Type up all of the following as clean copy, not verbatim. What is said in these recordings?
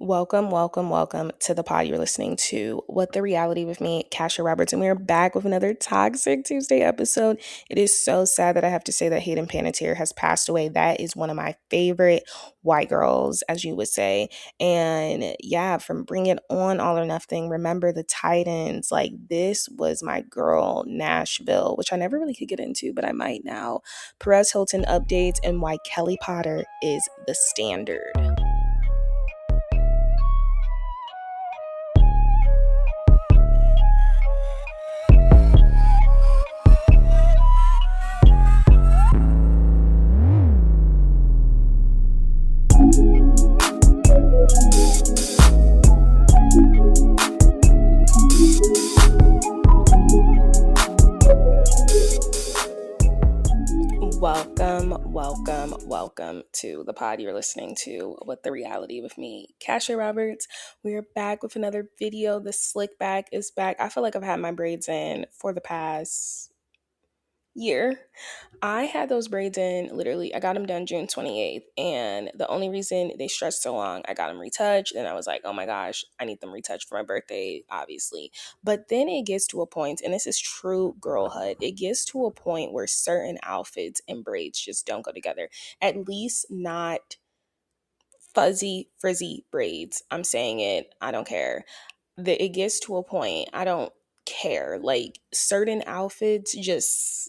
Welcome to the pod. You're listening to What the Reality with me, Kasha Roberts, and we're back with another Toxic Tuesday episode. It is so sad that I have to say that Hayden Panettiere has passed away. That is one of my favorite white girls, as you would say. And yeah, from Bring It On, All or Nothing, Remember the Titans, like this was my girl, Nashville, which I never really could get into, but I might now. Perez Hilton updates and why Kelli Potter is the standard. Welcome to the pod. You're listening to What the Reality with me, Kasha Roberts. We're back with another video. The slick back is back. I feel like I've had my braids in for the past year. I had those braids in literally, I got them done June 28th, and the only reason they stretched so long, I got them retouched, and I was like, oh my gosh, I need them retouched for my birthday, obviously. But then it gets to a point, and this is true girlhood, it gets to a point where certain outfits and braids just don't go together, at least not fuzzy, frizzy braids. I'm saying it, I don't care. It gets to a point, I don't care. Like, certain outfits just,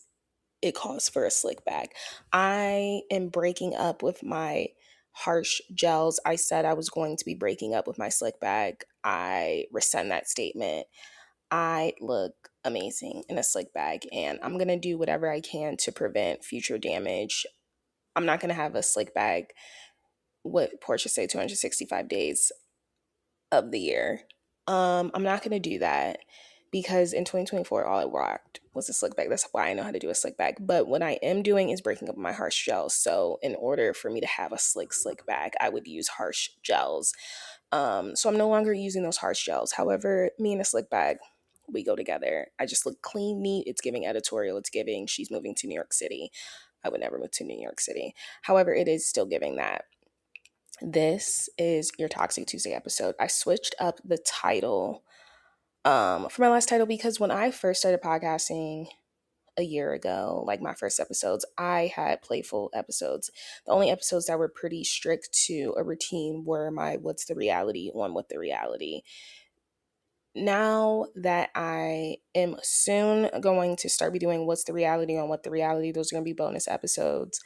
it calls for a slick back. I am breaking up with my harsh gels. I said I was going to be breaking up with my slick back. I rescind that statement. I look amazing in a slick bag, and I'm going to do whatever I can to prevent future damage. I'm not going to have a slick bag, what Portia say, 265 days of the year. I'm not going to do that because in 2024, all I rocked was a slick back. That's why I know how to do a slick back. But what I am doing is breaking up my harsh gels. So in order for me to have a slick back, I would use harsh gels. So I'm no longer using those harsh gels. However, me and a slick bag, we go together. I just look clean, neat. It's giving editorial. It's giving she's moving to New York City. I would never move to New York City. However, it is still giving that. This is your Toxic Tuesday episode. I switched up the title for my last title because when I first started podcasting a year ago, like my first episodes, I had playful episodes. The only episodes that were pretty strict to a routine were my What's the Reality on What the Reality. Now that I am soon going to start be doing What's the Reality on What the Reality, those are going to be bonus episodes.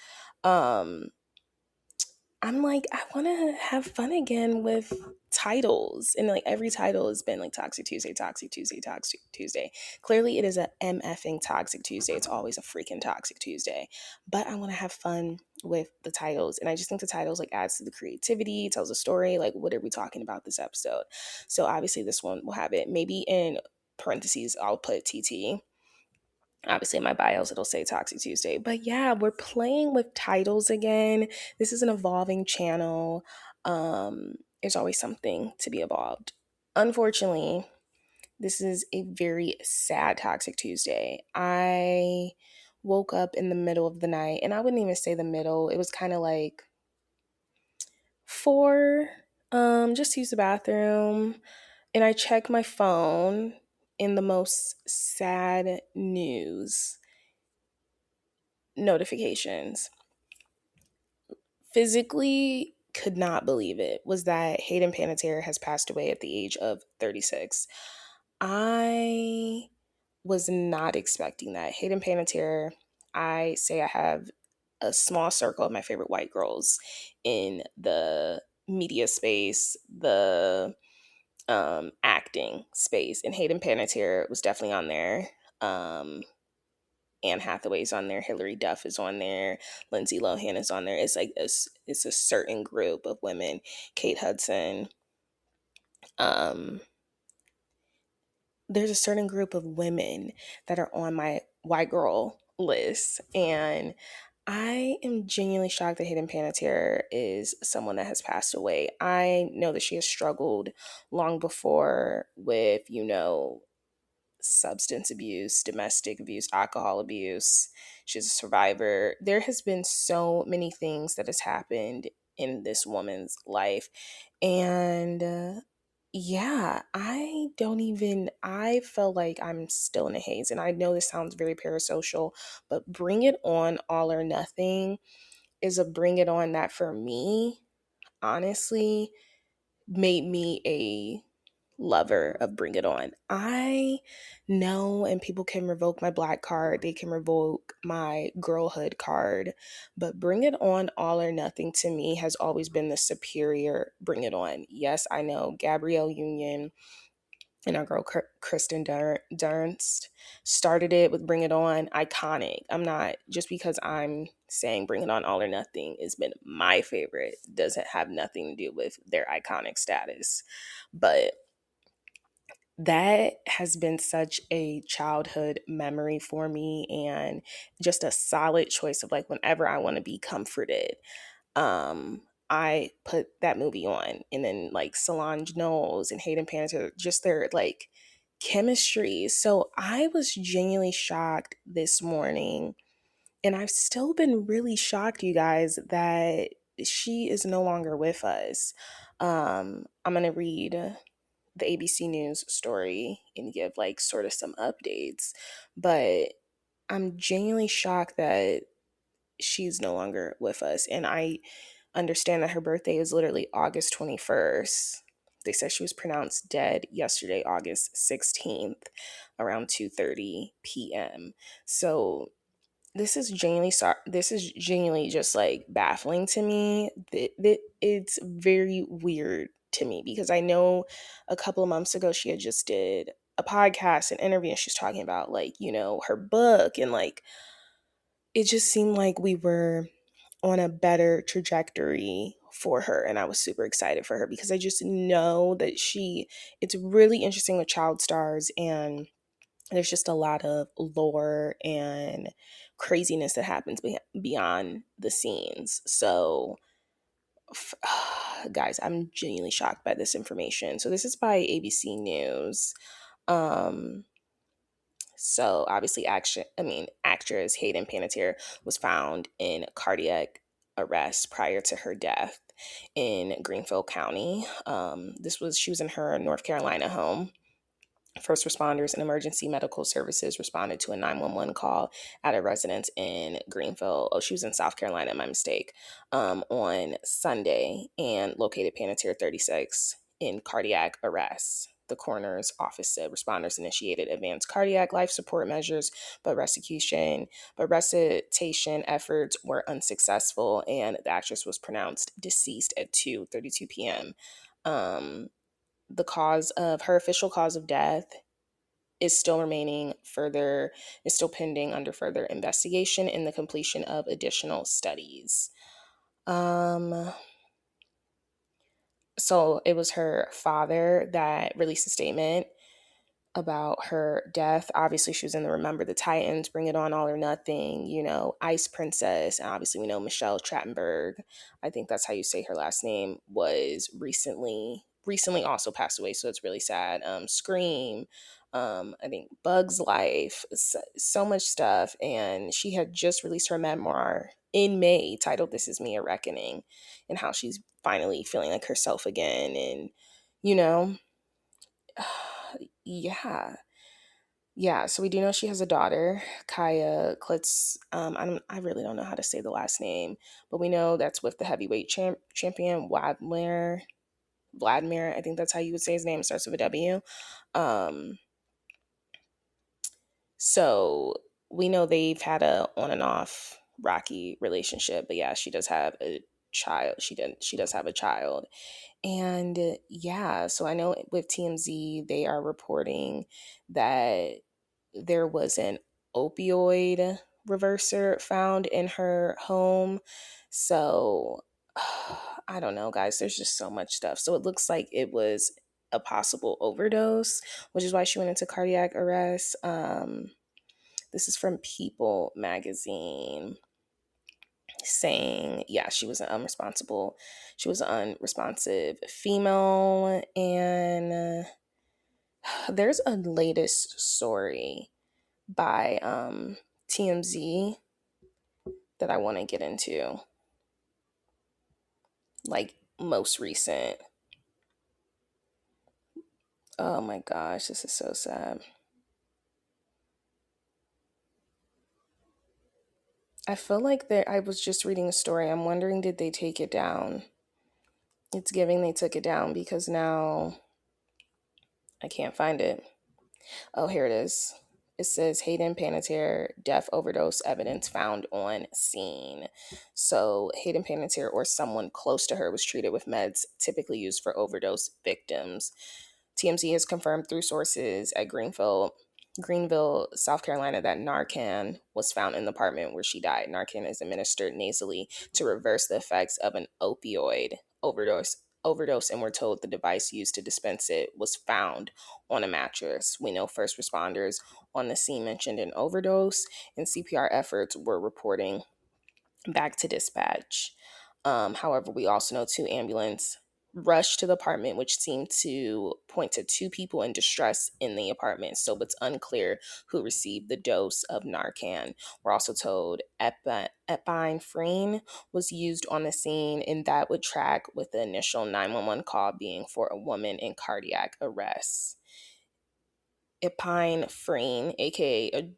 I'm like, I want to have fun again with titles. And like every title has been like Toxic Tuesday, Toxic Tuesday, Toxic Tuesday. Clearly it is a MFing Toxic Tuesday. It's always a freaking Toxic Tuesday. But I want to have fun with the titles. And I just think the titles like adds to the creativity, tells a story. Like, what are we talking about this episode? So obviously this one will have it. Maybe in parentheses, I'll put TT. Obviously in my bios it'll say Toxic Tuesday. But yeah, we're playing with titles again. This is an evolving channel. There's always something to be evolved. Unfortunately, this is a very sad Toxic Tuesday. I woke up in the middle of the night, and I wouldn't even say the middle. It was kind of like 4, just to use the bathroom, and I checked my phone in the most sad news notifications. Physically could not believe it was that Hayden Panettiere has passed away at the age of 36. I was not expecting that. Hayden Panettiere, I say I have a small circle of my favorite white girls in the media space, the acting space, and Hayden Panettiere was definitely on there. Anne Hathaway's on there, Hilary Duff is on there, Lindsay Lohan is on there. It's like it's a certain group of women. Kate Hudson. There's a certain group of women that are on my white girl list, and I am genuinely shocked that Hayden Panettiere is someone that has passed away. I know that she has struggled long before with, substance abuse, domestic abuse, alcohol abuse. She's a survivor. There has been so many things that has happened in this woman's life. And yeah, I felt like I'm still in a haze. And I know this sounds very parasocial, but Bring It On All or Nothing is a Bring It On that for me, honestly, made me a lover of Bring It On. I know, and people can revoke my black card, they can revoke my girlhood card, but Bring It On All or Nothing to me has always been the superior Bring It On. Yes, I know Gabrielle Union and our girl Kristen Dunst started it with Bring It On, iconic. I'm not, just because I'm saying Bring It On All or Nothing has been my favorite, doesn't have nothing to do with their iconic status. But that has been such a childhood memory for me, and just a solid choice of like whenever I want to be comforted, um I put that movie on. And then like Solange Knowles and Hayden Panettiere, just their like chemistry. So I was genuinely shocked this morning, and I've still been really shocked, you guys, that she is no longer with us. I'm gonna read the ABC News story and give like sort of some updates, but I'm genuinely shocked that she's no longer with us. And I understand that her birthday is literally August 21st. They said she was pronounced dead yesterday, August 16th, around 2:30 p.m. So this is genuinely just like baffling to me. It's very weird to me, because I know a couple of months ago she had just did a podcast, an interview, and she's talking about like, her book, and like it just seemed like we were on a better trajectory for her. And I was super excited for her, because I just know that it's really interesting with child stars, and there's just a lot of lore and craziness that happens beyond the scenes. So guys, I'm genuinely shocked by this information. So this is by ABC News. um so obviously, actress Hayden Panettiere was found in cardiac arrest prior to her death in Greenfield County. She was in her North Carolina home. First responders and emergency medical services responded to a 911 call at a residence in Greenville. Oh, she was in South Carolina, my mistake, on Sunday, and located Panettiere 36 in cardiac arrest. The coroner's office said responders initiated advanced cardiac life support measures, but resuscitation efforts were unsuccessful, and the actress was pronounced deceased at 2:32 p.m. Her official cause of death is still pending under further investigation and the completion of additional studies. So it was her father that released a statement about her death. Obviously, she was in the Remember the Titans, Bring It On All or Nothing, Ice Princess. And obviously, we know Michelle Trachtenberg, I think that's how you say her last name, was recently also passed away. So it's really sad. Scream, I think Bug's Life, so much stuff. And she had just released her memoir in May titled This Is Me, A Reckoning, and how she's finally feeling like herself again. And, you know, yeah. Yeah, so we do know she has a daughter, Kaya Klitz. I really don't know how to say the last name, but we know that's with the heavyweight champion Vladimir. I think that's how you would say his name. It starts with a W. Um, so we know they've had a on and off rocky relationship, but yeah, she does have a child. She does have a child. And yeah, so I know with TMZ, they are reporting that there was an opioid reverser found in her home. So I don't know, guys. There's just so much stuff. So it looks like it was a possible overdose, which is why she went into cardiac arrest. This is from People magazine, saying, yeah, she was an unresponsive female. And there's a latest story by TMZ that I want to get into. like most recent. Oh my gosh, this is so sad. I feel like that I was just reading a story. I'm wondering, did they take it down? It's giving they took it down because now I can't find it. Oh, here it is. It says Hayden Panettiere death overdose evidence found on scene. So Hayden Panettiere or someone close to her was treated with meds typically used for overdose victims. TMZ has confirmed through sources at Greenville, South Carolina, that Narcan was found in the apartment where she died. Narcan is administered nasally to reverse the effects of an opioid overdose, and we're told the device used to dispense it was found on a mattress. We know first responders on the scene mentioned an overdose, and CPR efforts were reporting back to dispatch. However, we also know two ambulance rushed to the apartment, which seemed to point to two people in distress in the apartment. So it's unclear who received the dose of Narcan. We're also told epinephrine was used on the scene, and that would track with the initial 911 call being for a woman in cardiac arrest. Epinephrine, aka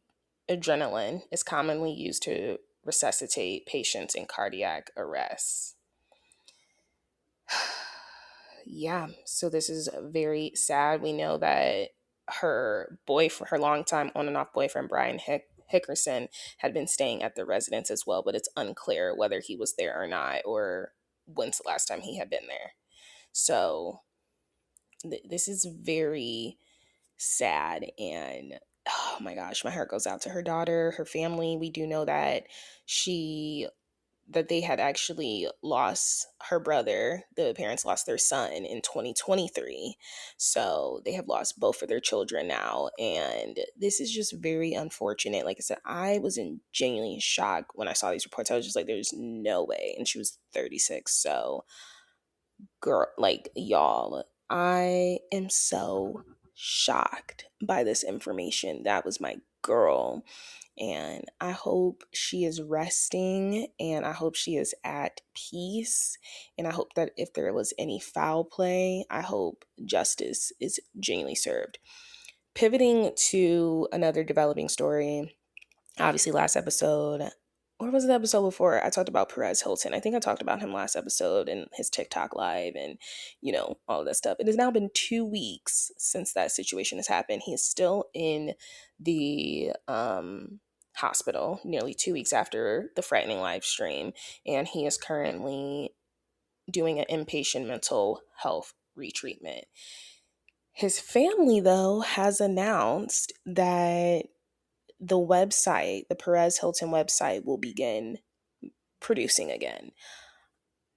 adrenaline, is commonly used to resuscitate patients in cardiac arrest. Yeah, so this is very sad. We know that her boyfriend, her longtime on and off boyfriend, Brian Hickerson, had been staying at the residence as well, but it's unclear whether he was there or not, or when's the last time he had been there. So this is very sad, and oh my gosh, my heart goes out to her daughter, her family. We do know that they had actually lost her brother. The parents lost their son in 2023. So they have lost both of their children now. And this is just very unfortunate. Like I said, I was in genuinely shock when I saw these reports. I was just like, there's no way. And she was 36. So, girl, like, y'all, I am so shocked by this information. That was my girl. And I hope she is resting, and I hope she is at peace. And I hope that if there was any foul play, I hope justice is genuinely served. Pivoting to another developing story, obviously last episode, or was it the episode before, I talked about Perez Hilton. I think I talked about him last episode and his TikTok live and, all of that stuff. It has now been 2 weeks since that situation has happened. He is still in the hospital, nearly 2 weeks after the frightening live stream. And he is currently doing an inpatient mental health retreatment. His family, though, has announced that the Perez Hilton website, will begin producing again.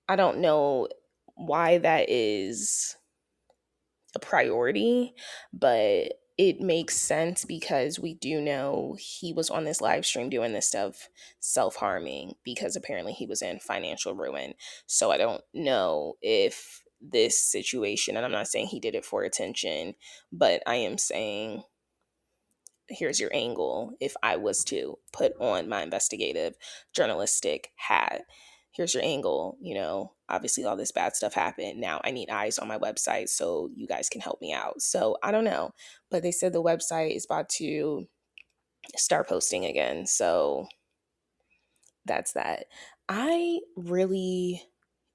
I don't know why that is a priority, but it makes sense because we do know he was on this live stream doing this stuff self-harming because apparently he was in financial ruin. So I don't know if this situation, and I'm not saying he did it for attention, but I am saying here's your angle. If I was to put on my investigative journalistic hat, here's your angle. Obviously all this bad stuff happened. Now I need eyes on my website so you guys can help me out. So I don't know, but they said the website is about to start posting again. So that's that.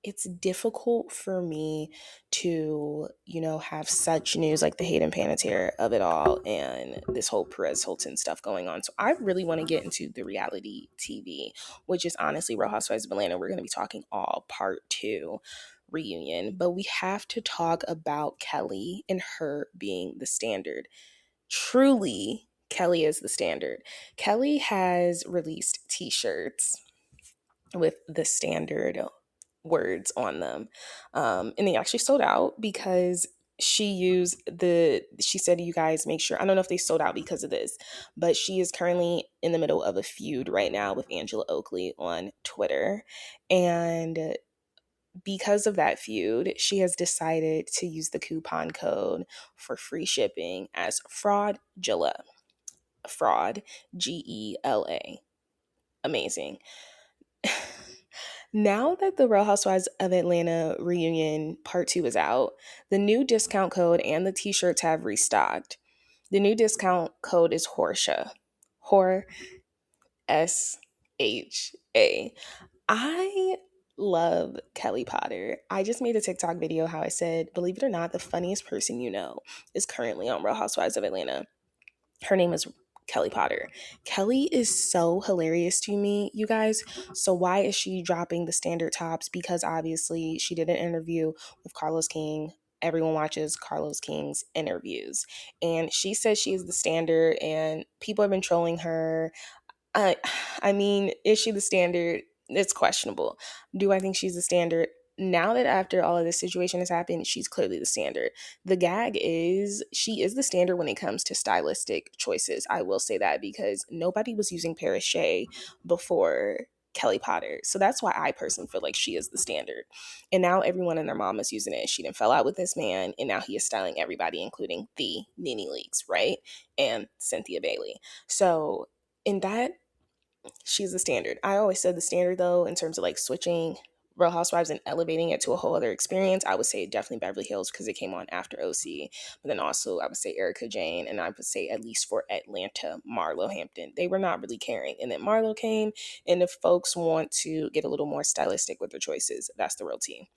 It's difficult for me to, have such news like the Hayden Panettiere of it all and this whole Perez Hilton stuff going on. So I really want to get into the reality TV, which is honestly Real Housewives of Atlanta. We're going to be talking all part 2 reunion, but we have to talk about Kelli and her being the standard. Truly, Kelli is the standard. Kelli has released t-shirts with the standard words on them. And they actually sold out because she said, you guys make sure, I don't know if they sold out because of this, but she is currently in the middle of a feud right now with Angela Oakley on Twitter. And because of that feud, she has decided to use the coupon code for free shipping as Fraudula. Fraud, Gela. Amazing. Now that the Real Housewives of Atlanta reunion part 2 is out, the new discount code and the t-shirts have restocked. The new discount code is Horsha. Hor SHA. I love Kelli Potter. I just made a TikTok video how I said, believe it or not, the funniest person you know is currently on Real Housewives of Atlanta. Her name is Kelli Potter. Kelli is so hilarious to me, you guys. So why is she dropping the standard tops? Because obviously she did an interview with Carlos King. Everyone watches Carlos King's interviews. And she says she is the standard and people have been trolling her. I I mean, is she the standard? It's questionable. Do I think she's the standard? Now that after all of this situation has happened, she's clearly the standard. The gag is she is the standard when it comes to stylistic choices. I will say that because nobody was using Paris Shea before Kelli Potter. So that's why I personally feel like she is the standard. And now everyone and their mom is using it. She didn't fell out with this man, and now he is styling everybody, including the Nene Leakes, right? And Cynthia Bailey. So in that she's the standard. I always said the standard though, in terms of like switching Real Housewives and elevating it to a whole other experience, I would say definitely Beverly Hills because it came on after OC. But then also I would say Erica Jane, and I would say at least for Atlanta, Marlo Hampton. They were not really caring. And then Marlo came, and if folks want to get a little more stylistic with their choices, that's the real tea.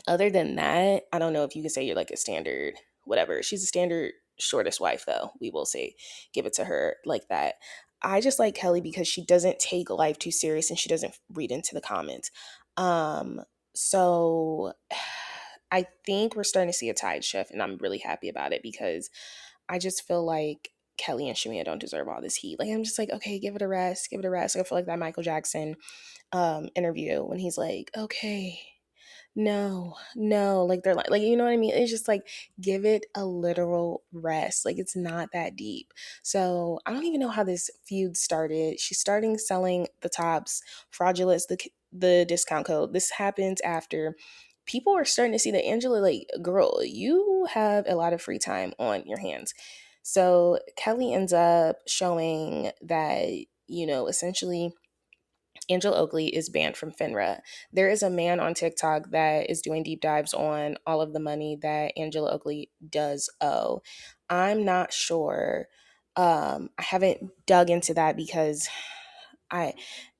Other than that, I don't know if you can say you're like a standard, whatever. She's a standard shortest wife, though. We will say, give it to her like that. I just like Kelli because she doesn't take life too serious and she doesn't read into the comments. Um, so I think we're starting to see a tide shift, and I'm really happy about it because I just feel like Kelli and Shamia don't deserve all this heat. Like I'm just like, okay, give it a rest, give it a rest. Like, I feel like that Michael Jackson interview when he's like, okay, no, no, like they're like you know what I mean? It's just like give it a literal rest. Like it's not that deep. So I don't even know how this feud started. She's starting selling the tops, fraudulent the discount code. This happens after people are starting to see that Angela, like, girl, you have a lot of free time on your hands. So Kelli ends up showing that, essentially Angela Oakley is banned from FINRA. There is a man on TikTok that is doing deep dives on all of the money that Angela Oakley does owe. I'm not sure. I haven't dug into that because I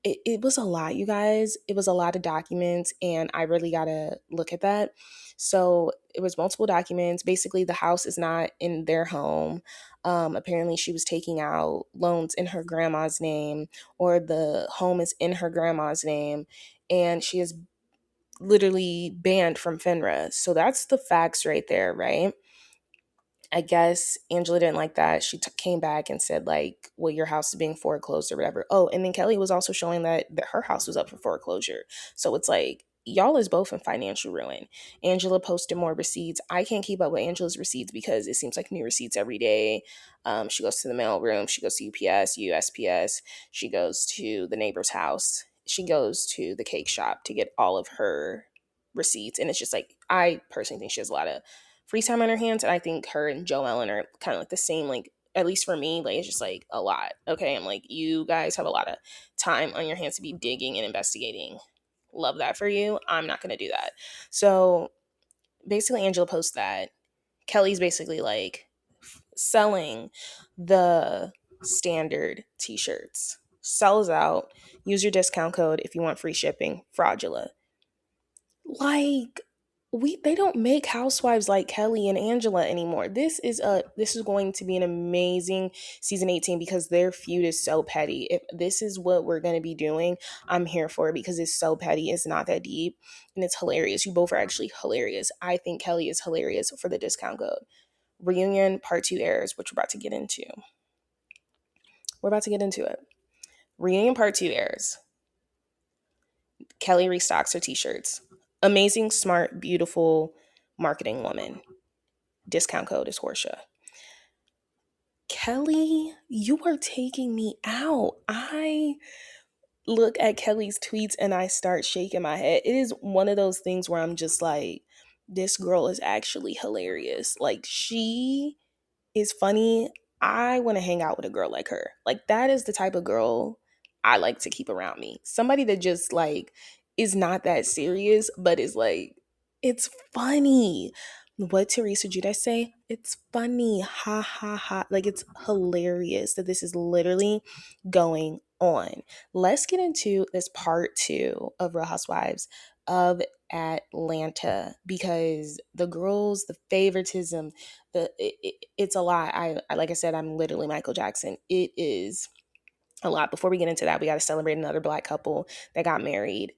it was a lot, you guys. It was a lot of documents, and I really gotta look at that. So it was multiple documents. Basically, the house is not in their home. Apparently, she was taking out loans in her grandma's name, or the home is in her grandma's name, and she is literally banned from FINRA. So that's the facts right there, right? I guess Angela didn't like that. She came back and said, like, well, your house is being foreclosed or whatever. Oh, and then Kelli was also showing that her house was up for foreclosure. So it's like, y'all is both in financial ruin. Angela posted more receipts. I can't keep up with Angela's receipts because it seems like new receipts every day. She goes to the mail room. She goes to UPS, USPS. She goes to the neighbor's house. She goes to the cake shop to get all of her receipts. And it's just like, I personally think she has a lot of free time on her hands, and I think her and Joe Ellen are kind of like the same. Like, at least for me, like it's just like a lot. Okay, I'm like, you guys have a lot of time on your hands to be digging and investigating. Love that for you. I'm not gonna do that. So basically, Angela posts that Kelli's basically like selling the standard t-shirts, sells out. Use your discount code if you want free shipping. Fraudulent. Like, they don't make housewives like Kelli and Angela anymore. This is going to be an amazing season 18 because their feud is so petty. If this is what we're going to be doing, I'm here for it because it's so petty. It's not that deep, and it's hilarious. You both are actually hilarious. I think Kelli is hilarious for the discount code. Reunion part 2 airs, which we're about to get into. We're about to get into it. Reunion part 2 airs. Kelli restocks her t-shirts. Amazing, smart, beautiful marketing woman. Discount code is Horsha. Kelli, you are taking me out. I look at Kelli's tweets and I start shaking my head. It is one of those things where I'm just like, this girl is actually hilarious. Like, she is funny. I want to hang out with a girl like her. Like, that is the type of girl I like to keep around me. Somebody that just like is not that serious, but it's like, it's funny. What Teresa Judah say? It's funny. Ha ha ha. Like, it's hilarious that this is literally going on. Let's get into this part two of Real Housewives of Atlanta, because the girls, the favoritism, it's a lot. I like I said, I'm literally Michael Jackson. It is a lot. Before we get into that, we got to celebrate another Black couple that got married,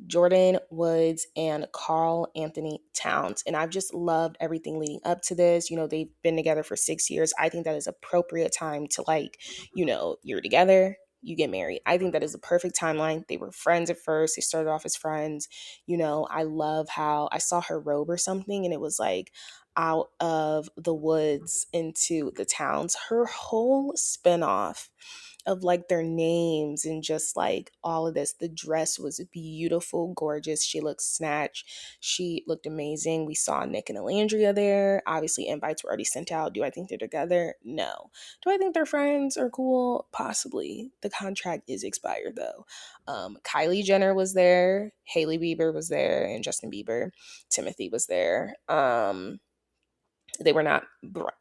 Jordan Woods and Carl Anthony Towns. And I've just loved everything leading up to this. You know, they've been together for 6 years. I think that is appropriate time to, like, you know, you're together, you get married. I think that is a perfect timeline. They were friends at first. They started off as friends. You know, I love how I saw her robe or something and it was like out of the woods into the towns. Her whole spinoff of like their names and just like all of this. The dress was beautiful, gorgeous. She looked snatched. She looked amazing. We saw Nick and Alandria there. Obviously, invites were already sent out. Do I think they're together? No. Do I think they're friends or cool? Possibly. The contract is expired though. Kylie Jenner was there. Hailey Bieber was there, and Justin Bieber. Timothy was there. They were not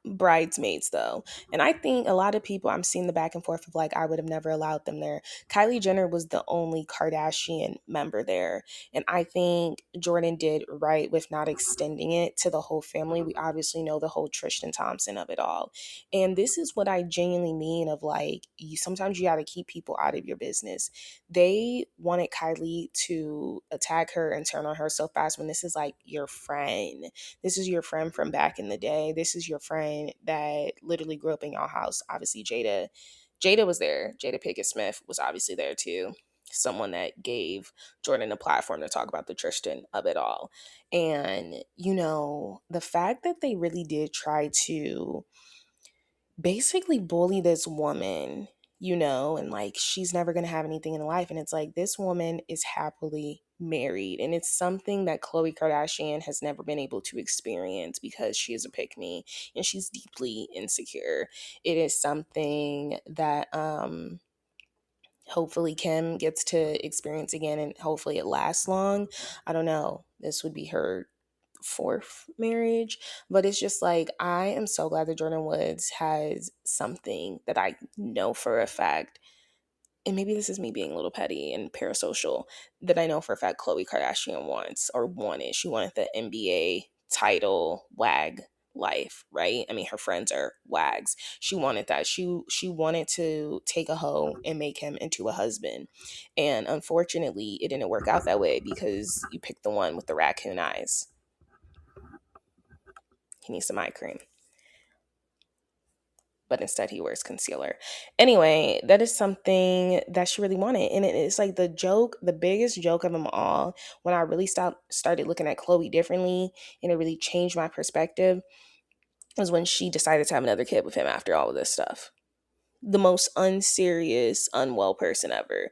bridesmaids though. And I think a lot of people, I'm seeing the back and forth of like, I would have never allowed them there. Kylie Jenner was the only Kardashian member there. And I think Jordan did right with not extending it to the whole family. We obviously know the whole Tristan Thompson of it all. And this is what I genuinely mean of like, sometimes you got to keep people out of your business. They wanted Kylie to attack her and turn on her so fast when this is like your friend. This is your friend from back in the day. This is your friend that literally grew up in your house. Obviously, Jada was there. Jada Pinkett Smith was obviously there too. Someone that gave Jordan a platform to talk about the Tristan of it all. And, you know, the fact that they really did try to basically bully this woman, you know, and like she's never going to have anything in life. And it's like this woman is happily married. And it's something that Khloe Kardashian has never been able to experience because she is a pick me and she's deeply insecure. It is something that hopefully Kim gets to experience again and hopefully it lasts long. I don't know. This would be her fourth marriage, but it's just like I am so glad that Jordan Woods has something that I know for a fact, and maybe this is me being a little petty and parasocial, that I know for a fact Khloe Kardashian wants or wanted. She wanted the NBA title wag life, right? I mean, her friends are wags. She wanted that. She wanted to take a hoe and make him into a husband. And unfortunately, it didn't work out that way because you picked the one with the raccoon eyes. He needs some eye cream. But instead he wears concealer. Anyway, that is something that she really wanted. And it's like the joke, the biggest joke of them all, when I really started looking at Khloe differently and it really changed my perspective, was when she decided to have another kid with him after all of this stuff. The most unserious, unwell person ever.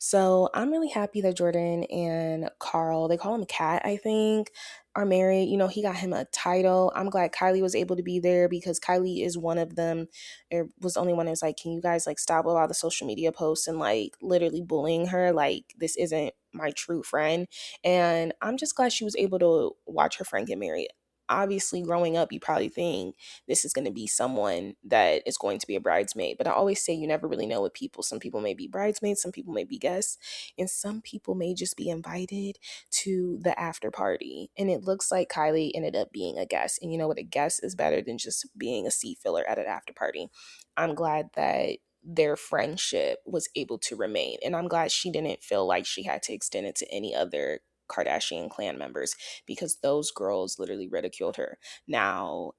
So I'm really happy that Jordan and Carl, they call him Cat, I think, are married. You know, he got him a title. I'm glad Kylie was able to be there because Kylie is one of them. It was the only one that was like, can you guys like stop with all the social media posts and like literally bullying her? Like, this isn't my true friend. And I'm just glad she was able to watch her friend get married. Obviously, growing up, you probably think this is going to be someone that is going to be a bridesmaid. But I always say you never really know with people. Some people may be bridesmaids, some people may be guests, and some people may just be invited to the after party. And it looks like Kylie ended up being a guest. And you know what? A guest is better than just being a seat filler at an after party. I'm glad that their friendship was able to remain. And I'm glad she didn't feel like she had to extend it to any other Kardashian clan members because those girls literally ridiculed her. Now,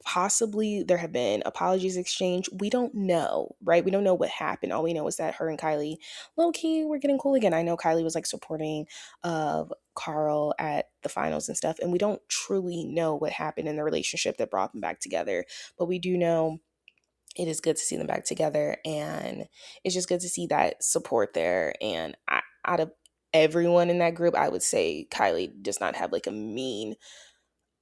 possibly there have been apologies exchanged. We don't know, right? We don't know what happened. All we know is that her and Kylie, low key, were getting cool again. I know Kylie was like supporting Carl at the finals and stuff, and we don't truly know what happened in the relationship that brought them back together. But we do know it is good to see them back together, and it's just good to see that support there. And out of everyone in that group, I would say Kylie does not have like a mean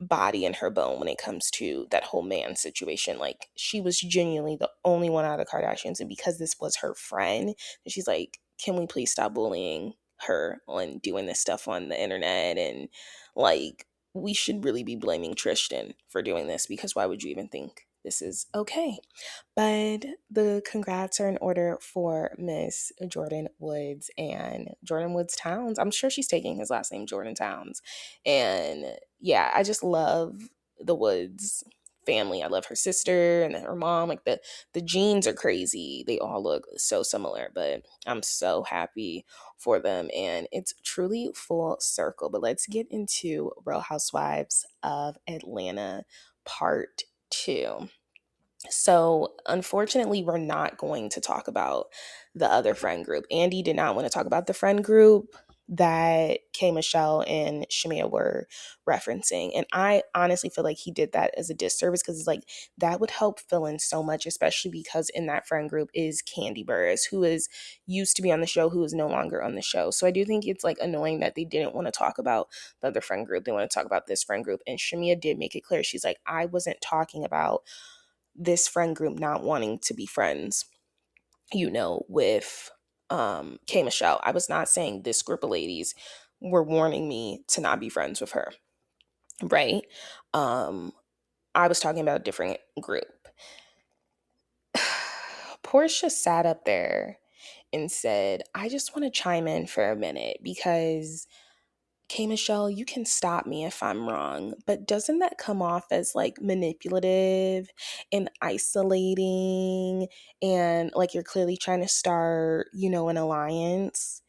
body in her bone when it comes to that whole man situation. Like, she was genuinely the only one out of the Kardashians, and because this was her friend, she's like, can we please stop bullying her on doing this stuff on the internet, and like we should really be blaming Tristan for doing this, because why would you even think this is okay? But the congrats are in order for Miss Jordan Woods and Jordan Woods Towns. I'm sure she's taking his last name, Jordan Towns. And yeah, I just love the Woods family. I love her sister and her mom. Like the genes are crazy. They all look so similar, but I'm so happy for them, and it's truly full circle. But let's get into Real Housewives of Atlanta Part 2. So, unfortunately, we're not going to talk about the other friend group. Andy did not want to talk about the friend group that K. Michelle and Shamia were referencing. And I honestly feel like he did that as a disservice, because it's like that would help fill in so much, especially because in that friend group is Candy Burris, who is used to be on the show, who is no longer on the show. So I do think it's like annoying that they didn't want to talk about the other friend group. They want to talk about this friend group. And Shamia did make it clear. She's like, I wasn't talking about this friend group not wanting to be friends, with K. Michelle. I was not saying this group of ladies were warning me to not be friends with her, right? I was talking about a different group. Portia sat up there and said, I just want to chime in for a minute, because K. Michelle, you can stop me if I'm wrong, but doesn't that come off as like manipulative and isolating, and like you're clearly trying to start, an alliance?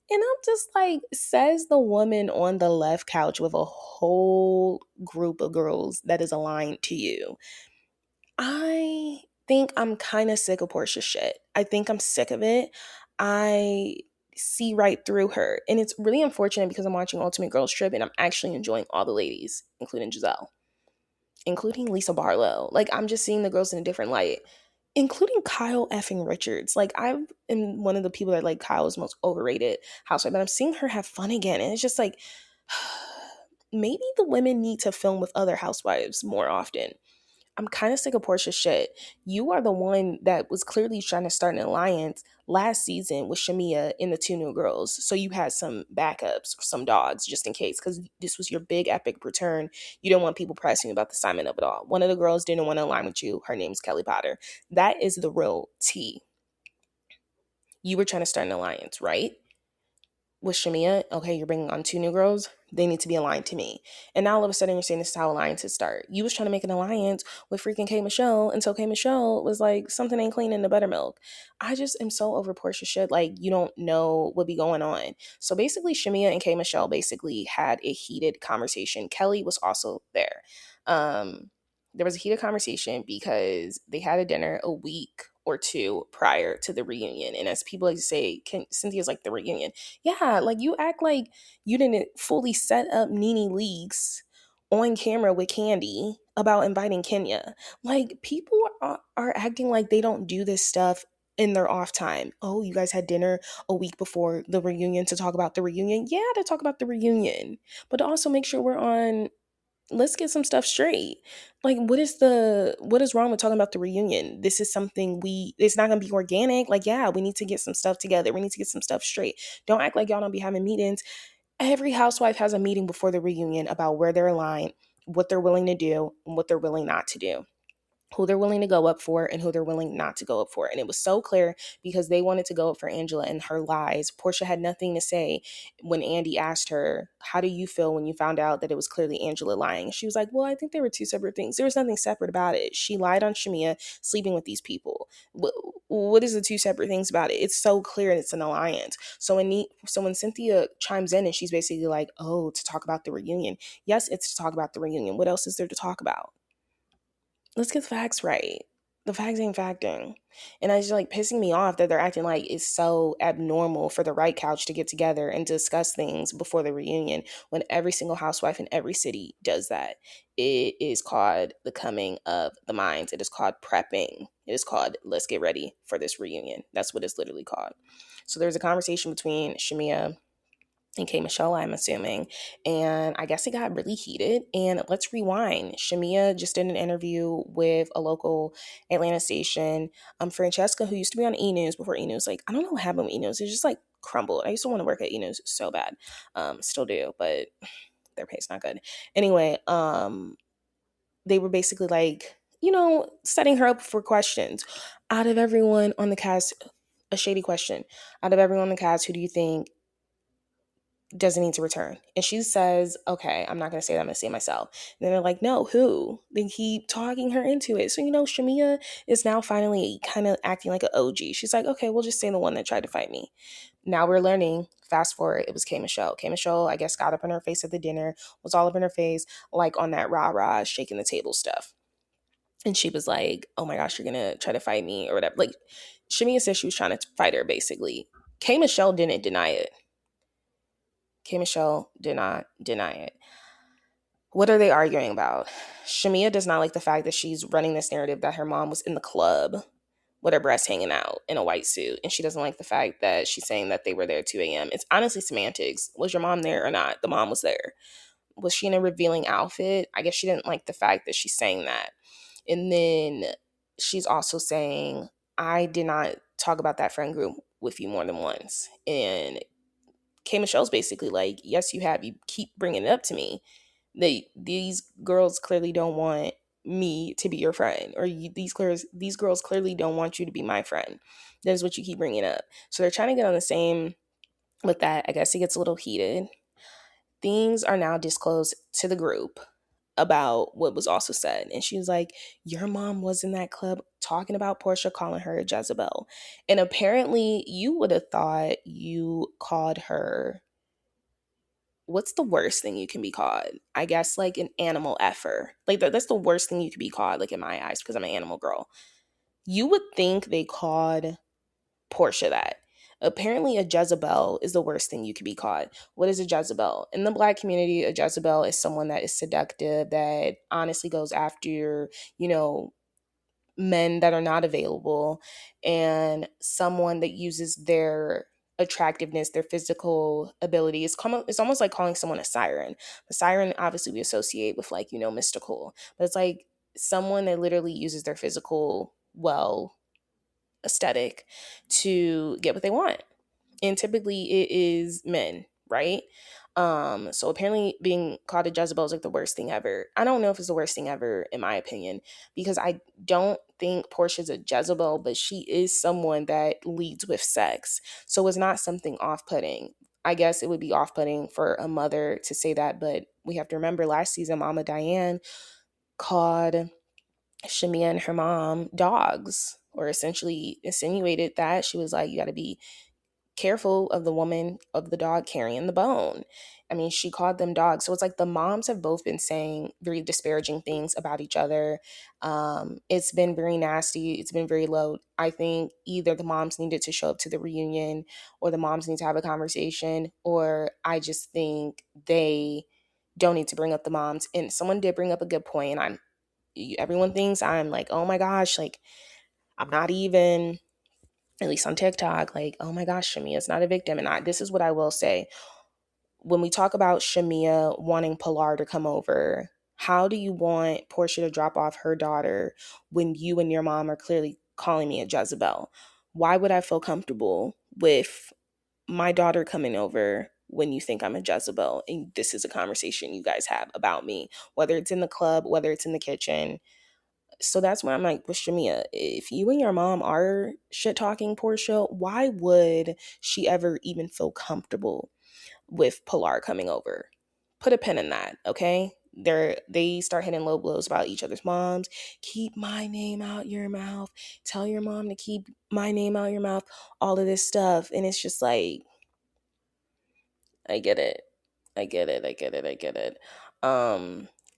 And I'm just like, says the woman on the left couch with a whole group of girls that is aligned to you. I think I'm kind of sick of Portia shit. I think I'm sick of it. I see right through her. And it's really unfortunate, because I'm watching Ultimate Girls Trip and I'm actually enjoying all the ladies, including Giselle, including Lisa Barlow. Like, I'm just seeing the girls in a different light, including Kyle effing Richards. Like, I'm one of the people that like Kyle's most overrated housewife, but I'm seeing her have fun again. And it's just like, maybe the women need to film with other housewives more often. I'm kind of sick of Portia shit. You are the one that was clearly trying to start an alliance last season with Shamia and the two new girls. So you had some backups, some dogs, just in case, because this was your big epic return. You didn't want people pressing about the assignment of it all. One of the girls didn't want to align with you. Her name's Kelli Potter. That is the real tea. You were trying to start an alliance, right? With Shamia, okay, you're bringing on two new girls. They need to be aligned to me. And now all of a sudden you're saying this is how alliances start. You was trying to make an alliance with freaking K. Michelle until K. Michelle was like, something ain't clean in the buttermilk. I just am so over Portia shit. Like, you don't know what be going on. So basically, Shamia and K. Michelle basically had a heated conversation. Kelli was also there. There was a heated conversation because they had a dinner a week or two prior to the reunion. And as people like to say, Cynthia's like the reunion. Yeah, like you act like you didn't fully set up Nene Leakes on camera with Candy about inviting Kenya. Like, people are acting like they don't do this stuff in their off time. Oh, you guys had dinner a week before the reunion to talk about the reunion? Yeah, to talk about the reunion. But to also make sure we're on, let's get some stuff straight. Like, what is wrong with talking about the reunion? This is something it's not gonna be organic. Like, yeah, we need to get some stuff together. We need to get some stuff straight. Don't act like y'all don't be having meetings. Every housewife has a meeting before the reunion about where they're aligned, what they're willing to do, and what they're willing not to do, who they're willing to go up for and who they're willing not to go up for. And it was so clear, because they wanted to go up for Angela and her lies. Portia had nothing to say when Andy asked her, how do you feel when you found out that it was clearly Angela lying? She was like, well, I think there were two separate things. There was nothing separate about it. She lied on Shamia sleeping with these people. What is the two separate things about it? It's so clear, and it's an alliance. So when Cynthia chimes in and she's basically like, oh, to talk about the reunion. Yes, it's to talk about the reunion. What else is there to talk about? Let's get the facts right. The facts ain't facting. And it's just like pissing me off that they're acting like it's so abnormal for the right couch to get together and discuss things before the reunion, when every single housewife in every city does that. It is called the coming of the minds. It is called prepping. It is called let's get ready for this reunion. That's what it's literally called. So there's a conversation between Shamia and K. Michelle, I'm assuming. And I guess it got really heated. And let's rewind. Shamia just did an interview with a local Atlanta station. Francesca, who used to be on E! News before E! News, like, I don't know what happened with E! News. It's just like crumbled. I used to want to work at Enos so bad. Still do, but their pay's not good. Anyway, they were basically like, setting her up for questions. Out of everyone on the cast, a shady question. Out of everyone on the cast, who do you think doesn't need to return? And she says, okay, I'm not going to say that, I'm going to say it myself. And then they're like, no, who? They keep talking her into it. So, Shamia is now finally kind of acting like an OG. She's like, okay, we'll just say the one that tried to fight me. Now we're learning, fast forward, it was K Michelle. K Michelle, I guess, got up in her face at the dinner, was all up in her face, like on that rah-rah, shaking the table stuff. And she was like, oh my gosh, you're going to try to fight me or whatever. Like, Shamia said she was trying to fight her, basically. K Michelle didn't deny it. K Michelle did not deny it. What are they arguing about? Shamia does not like the fact that she's running this narrative that her mom was in the club with her breasts hanging out in a white suit. And she doesn't like the fact that she's saying that they were there at 2 a.m. It's honestly semantics. Was your mom there or not? The mom was there. Was she in a revealing outfit? I guess she didn't like the fact that she's saying that. And then she's also saying, I did not talk about that friend group with you more than once. And K Michelle's basically like, yes, you have. You keep bringing it up to me. These girls clearly don't want me to be your friend, or these girls clearly don't want you to be my friend. That is what you keep bringing up. So they're trying to get on the same with that. I guess it gets a little heated. Things are now disclosed to the group about what was also said. And she was like, your mom was in that club talking about Portia, calling her a Jezebel. And apparently you would have thought you called her, what's the worst thing you can be called? I guess like an animal effer. Like that's the worst thing you could be called, like in my eyes, because I'm an animal girl. You would think they called Portia that. Apparently, a Jezebel is the worst thing you could be called. What is a Jezebel? In the Black community, a Jezebel is someone that is seductive, that honestly goes after, men that are not available, and someone that uses their attractiveness, their physical ability. It's almost like calling someone a siren. The siren, obviously, we associate with mystical, but it's like someone that literally uses their physical, aesthetic to get what they want. And typically it is men, right? So apparently being called a Jezebel is like the worst thing ever. I don't know if it's the worst thing ever, in my opinion, because I don't think Portia's a Jezebel, but she is someone that leads with sex. So it's not something off-putting. I guess it would be off-putting for a mother to say that, but we have to remember last season, Mama Diane called Shamia and her mom dogs, or essentially insinuated that she was like, you got to be careful of the woman, of the dog carrying the bone. I mean, she called them dogs. So it's like the moms have both been saying very disparaging things about each other. It's been very nasty. It's been very low. I think either the moms needed to show up to the reunion, or the moms need to have a conversation, or I just think they don't need to bring up the moms. And someone did bring up a good point, and everyone thinks I'm like, oh my gosh, like I'm not even, at least on TikTok, like, oh my gosh, Shamia's not a victim. And this is what I will say. When we talk about Shamia wanting Pilar to come over, how do you want Portia to drop off her daughter when you and your mom are clearly calling me a Jezebel? Why would I feel comfortable with my daughter coming over when you think I'm a Jezebel? And this is a conversation you guys have about me, whether it's in the club, whether it's in the kitchen. So that's why I'm like, with Shamia, if you and your mom are shit talking Portia, why would she ever even feel comfortable with Pilar coming over? Put a pin in that, okay? They start hitting low blows about each other's moms. Keep my name out your mouth. Tell your mom to keep my name out your mouth. All of this stuff. And it's just like, I get it. I get it. I get it. I get it.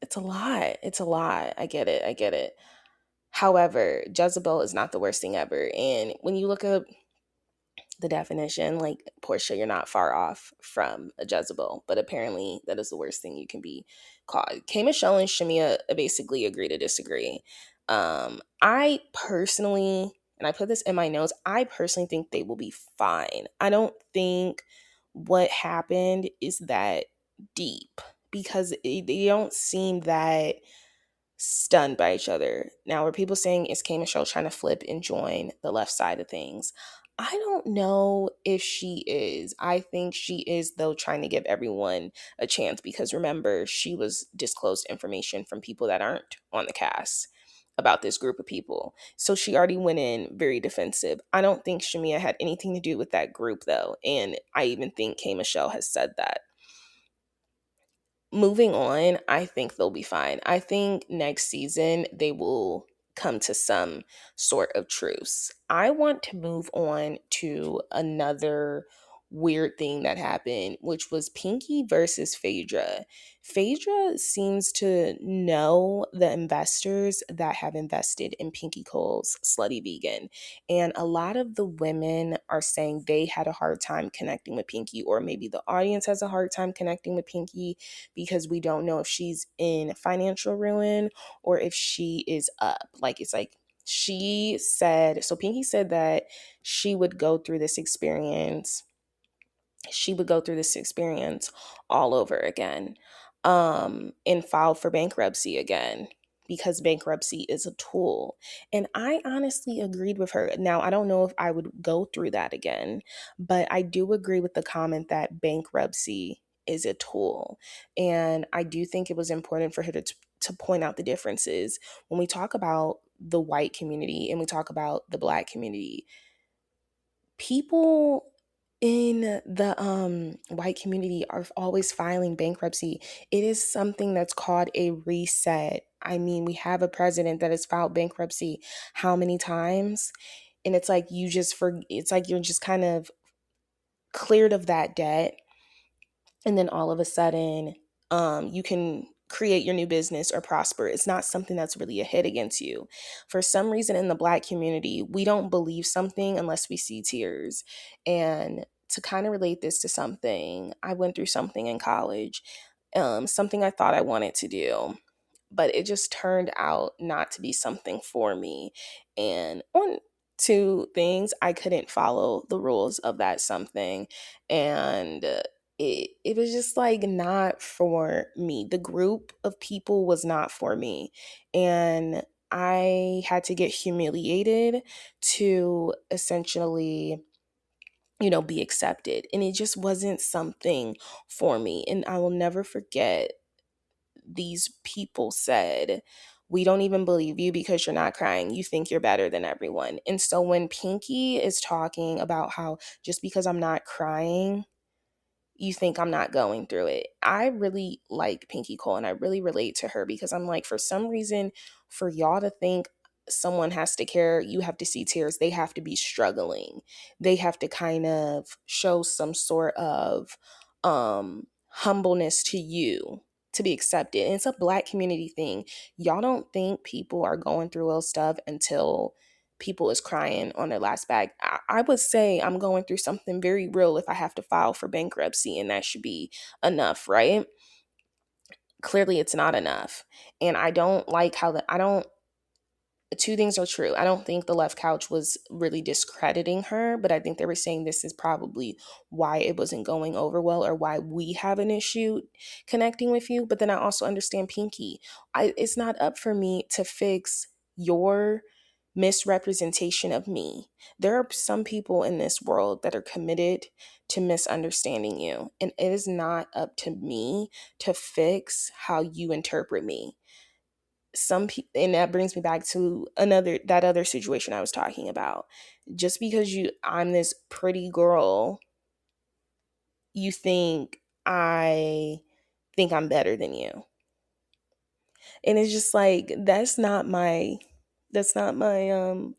It's a lot. It's a lot. I get it. I get it. However, Jezebel is not the worst thing ever. And when you look up the definition, like, Portia, you're not far off from a Jezebel, but apparently that is the worst thing you can be called. K Michelle and Shamia basically agree to disagree. I personally, and I put this in my notes, I personally think they will be fine. I don't think what happened is that deep, because they don't seem that stunned by each other. Now, were people saying, is K Michelle trying to flip and join the left side of things? I don't know if she is. I think she is, though, trying to give everyone a chance because remember, she was disclosed information from people that aren't on the cast about this group of people. So she already went in very defensive. I don't think Shamia had anything to do with that group, though. And I even think K. Michelle has said that. Moving on, I think they'll be fine. I think next season they will come to some sort of truce. I want to move on to another weird thing that happened, which was Pinky versus Phaedra. Phaedra seems to know the investors that have invested in Pinky Cole's Slutty Vegan. And a lot of the women are saying they had a hard time connecting with Pinky, or maybe the audience has a hard time connecting with Pinky because we don't know if she's in financial ruin or if she is up. Like, it's like she said, so Pinky said that she would go through this experience. She would go through this experience all over again, and file for bankruptcy again because bankruptcy is a tool. And I honestly agreed with her. Now, I don't know if I would go through that again, but I do agree with the comment that bankruptcy is a tool. And I do think it was important for her to point out the differences when we talk about the white community and we talk about the Black community. People in the white community are always filing bankruptcy. It is something that's called a reset. I mean, we have a president that has filed bankruptcy how many times? And it's like it's like you're just kind of cleared of that debt, and then all of a sudden you can create your new business or prosper. It's not something that's really a hit against you. For some reason in the Black community, we don't believe something unless we see tears. And to kind of relate this to something, I went through something in college, something I thought I wanted to do, but it just turned out not to be something for me. And on two things, I couldn't follow the rules of that something. And it was just like not for me. The group of people was not for me. And I had to get humiliated to essentially, be accepted. And it just wasn't something for me. And I will never forget, these people said, "We don't even believe you because you're not crying. You think you're better than everyone." And so when Pinky is talking about how just because I'm not crying, you think I'm not going through it. I really like Pinky Cole and I really relate to her because I'm like, for some reason, for y'all to think someone has to care, you have to see tears. They have to be struggling. They have to kind of show some sort of humbleness to you to be accepted. And it's a Black community thing. Y'all don't think people are going through real stuff until people is crying on their last bag. I would say I'm going through something very real if I have to file for bankruptcy, and that should be enough, right? Clearly, it's not enough. And I don't like how I don't, two things are true. I don't think the left couch was really discrediting her, but I think they were saying this is probably why it wasn't going over well or why we have an issue connecting with you. But then I also understand Pinky. It's not up for me to fix your misrepresentation of me. There are some people in this world that are committed to misunderstanding you, and it is not up to me to fix how you interpret me. Some people, and that brings me back to that other situation I was talking about. Just because I'm this pretty girl, you I think I'm better than you. And it's just like, that's not my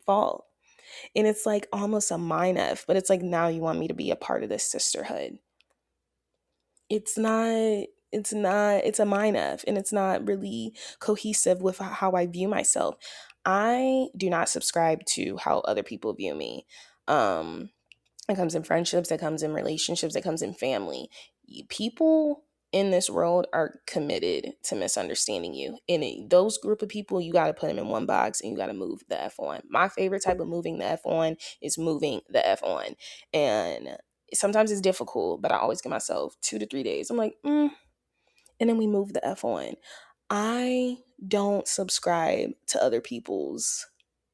fault. And it's like almost a mind F, but it's like, now you want me to be a part of this sisterhood. It's a mind F, and it's not really cohesive with how I view myself. I do not subscribe to how other people view me. It comes in friendships, it comes in relationships, it comes in family. People in this world are committed to misunderstanding you. And those group of people, you got to put them in one box and you got to move the F on. My favorite type of moving the F on is moving the F on. And sometimes it's difficult, but I always give myself 2 to 3 days. I'm like, and then we move the F on. I don't subscribe to other people's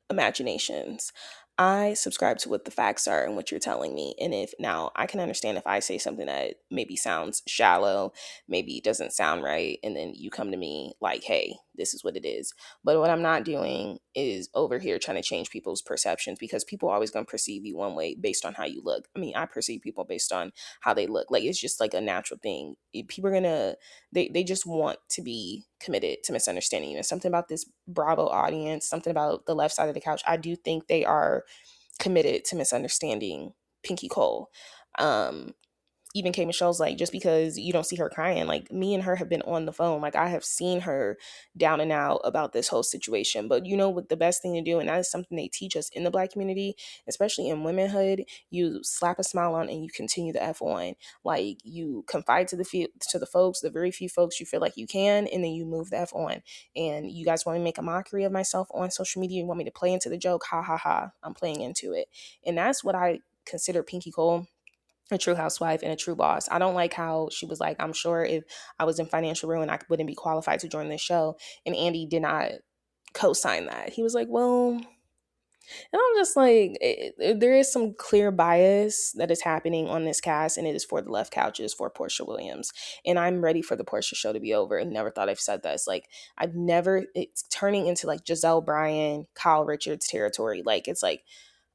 imaginations. I subscribe to what the facts are and what you're telling me. And if now I can understand if I say something that maybe sounds shallow, maybe doesn't sound right, and then you come to me like, hey, this is what it is. But what I'm not doing is over here trying to change people's perceptions, because people are always going to perceive you one way based on how you look. I mean, I perceive people based on how they look. Like, it's just like a natural thing. People are going to, they just want to be committed to misunderstanding you. And something about this Bravo audience, something about the left side of the couch, I do think they are committed to misunderstanding Pinky Cole. Even K Michelle's like, just because you don't see her crying, like me and her have been on the phone. Like I have seen her down and out about this whole situation. But you know what the best thing to do, and that is something they teach us in the Black community, especially in womanhood, you slap a smile on and you continue the F on. Like you confide to the folks, the very few folks you feel like you can, and then you move the F on. And you guys want me to make a mockery of myself on social media? You want me to play into the joke? Ha ha ha. I'm playing into it. And that's what I consider Pinky Cole, a true housewife and a true boss. I don't like how she was like, I'm sure if I was in financial ruin, I wouldn't be qualified to join this show. And Andy did not co-sign that. He was like, well, and I'm just like, there is some clear bias that is happening on this cast, and it is for the left couch. It is for Portia Williams. And I'm ready for the Portia show to be over. And never thought I've said that. It's like, it's turning into like Giselle Bryan, Kyle Richards territory. Like, it's like,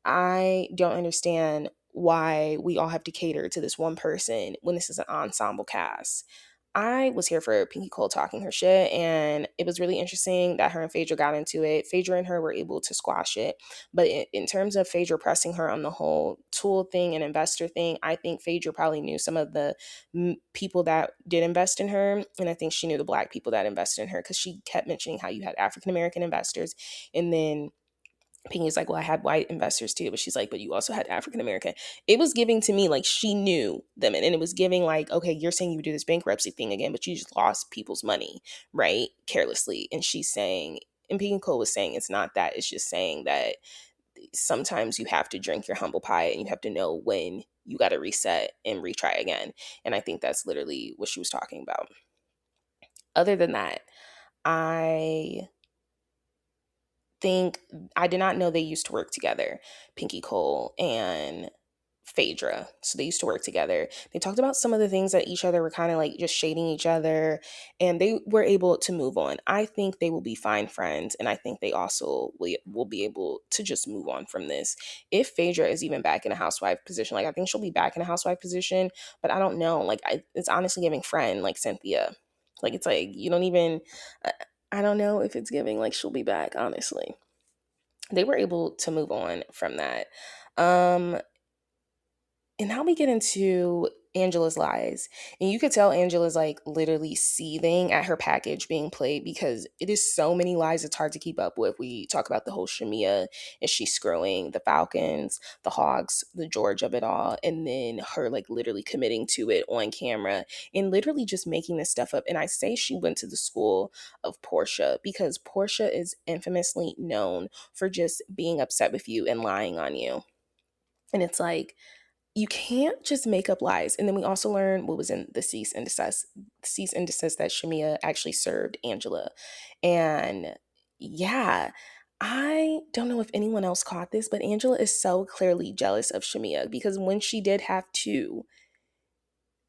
I don't understand why we all have to cater to this one person when this is an ensemble cast. I was here for Pinky Cole talking her shit, and it was really interesting that her and Phaedra got into it. Phaedra and her were able to squash it. But in terms of Phaedra pressing her on the whole tool thing and investor thing, I think Phaedra probably knew some of the people that did invest in her. And I think she knew the Black people that invested in her, because she kept mentioning how you had African American investors, and then Pinky's like, well, I had white investors too. But she's like, but you also had African American. It was giving to me like she knew them. And it was giving like, okay, you're saying you would do this bankruptcy thing again, but you just lost people's money, right? Carelessly. And she's saying, and Pinky Cole was saying, it's not that. It's just saying that sometimes you have to drink your humble pie and you have to know when you got to reset and retry again. And I think that's literally what she was talking about. Other than that, I think I did not know they used to work together, Pinky Cole and Phaedra. So they used to work together. They talked about some of the things that each other were kind of like just shading each other, and they were able to move on. I think they will be fine friends, and I think they also will be able to just move on from this. If Phaedra is even back in a housewife position, like I think she'll be back in a housewife position, but I don't know. Like it's honestly giving friend like Cynthia. Like it's like you don't even. I don't know if it's giving like she'll be back, honestly. They were able to move on from that. And now we get into Angela's lies. And you could tell Angela's like literally seething at her package being played, because it is so many lies it's hard to keep up with. We talk about the whole Shamia, is she screwing the Falcons, the Hawks, the George of it all, and then her like literally committing to it on camera and literally just making this stuff up. And I say she went to the school of Portia because Portia is infamously known for just being upset with you and lying on you. And it's like, you can't just make up lies. And then we also learned what was in the cease and desist that Shamia actually served Angela. And yeah, I don't know if anyone else caught this, but Angela is so clearly jealous of Shamia, because when she did have to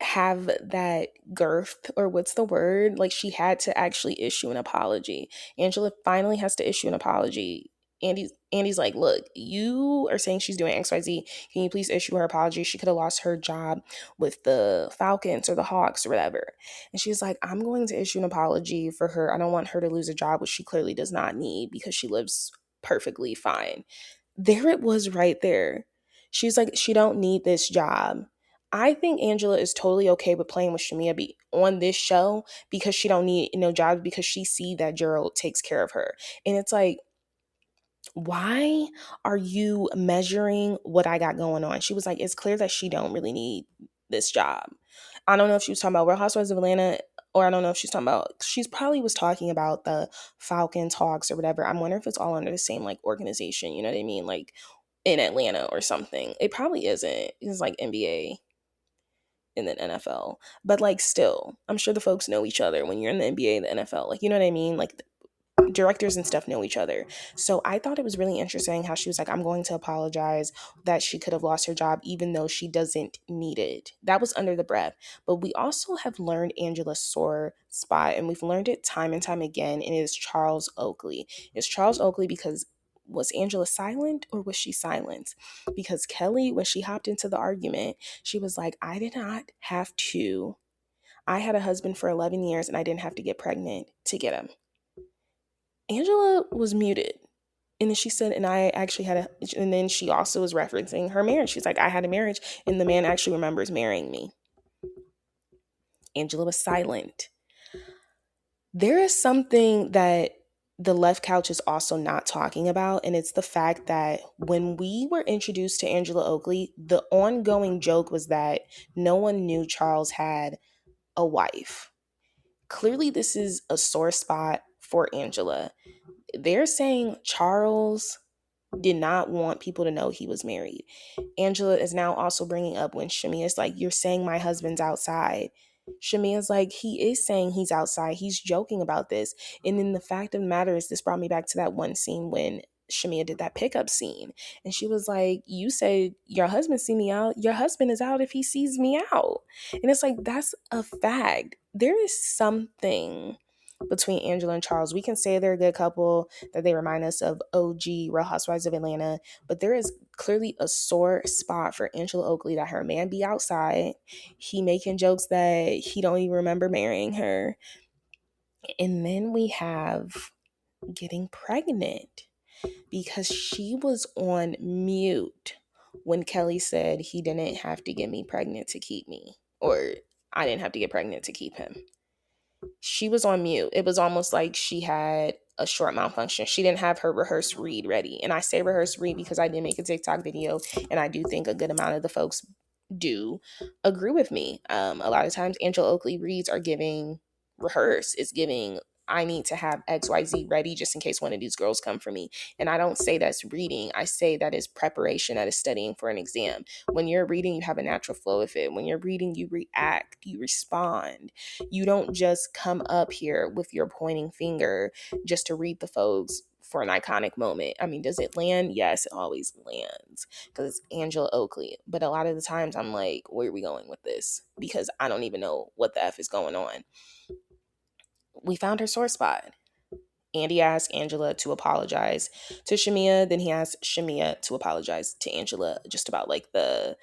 have that girth, or what's the word, like she had to actually issue an apology. Angela finally has to issue an apology. Andy's like, look, you are saying she's doing XYZ, can you please issue her apology? She could have lost her job with the Falcons or the Hawks or whatever. And she's like, I'm going to issue an apology for her. I don't want her to lose a job, which she clearly does not need because she lives perfectly fine. There it was right there. She's like, she don't need this job. I think Angela is totally okay with playing with Shamia on this show because she don't need no job, because she see that Gerald takes care of her. And it's like, why are you measuring what I got going on? She was like, it's clear that she don't really need this job. I don't know if she was talking about Real Housewives of Atlanta, or I don't know if she's talking about, she's probably was talking about the Falcons, Hawks, or whatever. I'm wondering if it's all under the same like organization, you know what I mean? Like in Atlanta or something. It probably isn't. It's like NBA and then NFL. But like still, I'm sure the folks know each other when you're in the NBA and the NFL. Like, you know what I mean? Like directors and stuff know each other. So I thought it was really interesting how she was like, I'm going to apologize that she could have lost her job even though she doesn't need it. That was under the breath. But we also have learned Angela's sore spot, and we've learned it time and time again, and it is Charles Oakley. It's Charles Oakley because was Angela silent or was she silenced? Because Kelli, when she hopped into the argument, she was like, I did not have to. I had a husband for 11 years and I didn't have to get pregnant to get him. Angela was muted. And then she said, and I actually had a, and then she also was referencing her marriage. She's like, I had a marriage and the man actually remembers marrying me. Angela was silent. There is something that the left couch is also not talking about, and it's the fact that when we were introduced to Angela Oakley, the ongoing joke was that no one knew Charles had a wife. Clearly, this is a sore spot for Angela. They're saying Charles did not want people to know he was married. Angela is now also bringing up when Shamia's like, you're saying my husband's outside. Shamia's like, he is saying he's outside. He's joking about this. And then the fact of the matter is, this brought me back to that one scene when Shamia did that pickup scene. And she was like, you said your husband see me out. Your husband is out if he sees me out. And it's like, that's a fact. There is something between Angela and Charles. We can say they're a good couple, that they remind us of OG Real Housewives of Atlanta, but there is clearly a sore spot for Angela Oakley that her man be outside. He making jokes that he don't even remember marrying her. And then we have getting pregnant because she was on mute when Kelli said he didn't have to get me pregnant to keep me, or I didn't have to get pregnant to keep him. She was on mute. It was almost like she had a short malfunction. She didn't have her rehearsed read ready. And I say rehearsed read because I did make a TikTok video, and I do think a good amount of the folks do agree with me. A lot of times Angela Oakley reads are giving rehearse. It's giving, I need to have XYZ ready just in case one of these girls come for me. And I don't say that's reading. I say that is preparation, that is studying for an exam. When you're reading, you have a natural flow of it. When you're reading, you react, you respond. You don't just come up here with your pointing finger just to read the folks for an iconic moment. I mean, does it land? Yes, it always lands because it's Angela Oakley. But a lot of the times I'm like, where are we going with this? Because I don't even know what the F is going on. We found her sore spot. Andy asked Angela to apologize to Shamia. Then he asked Shamia to apologize to Angela just about like the,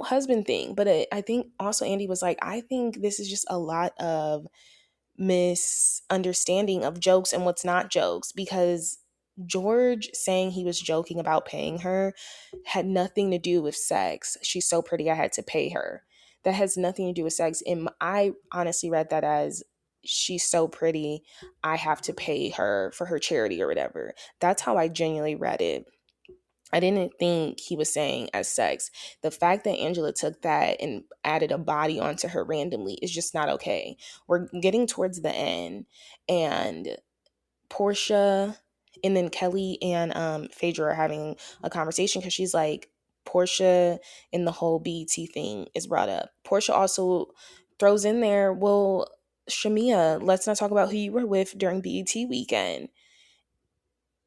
husband thing. But I think also Andy was like, I think this is just a lot of misunderstanding of jokes and what's not jokes, because George saying he was joking about paying her had nothing to do with sex. She's so pretty, I had to pay her. That has nothing to do with sex. And I honestly read that as, she's so pretty, I have to pay her for her charity or whatever. That's how I genuinely read it. I didn't think he was saying as sex. The fact that Angela took that and added a body onto her randomly is just not okay. We're getting towards the end, and Portia and then Kelli and Phaedra are having a conversation because she's like, Portia and the whole BET thing is brought up. Portia also throws in there, well, Shamia, let's not talk about who you were with during BET weekend.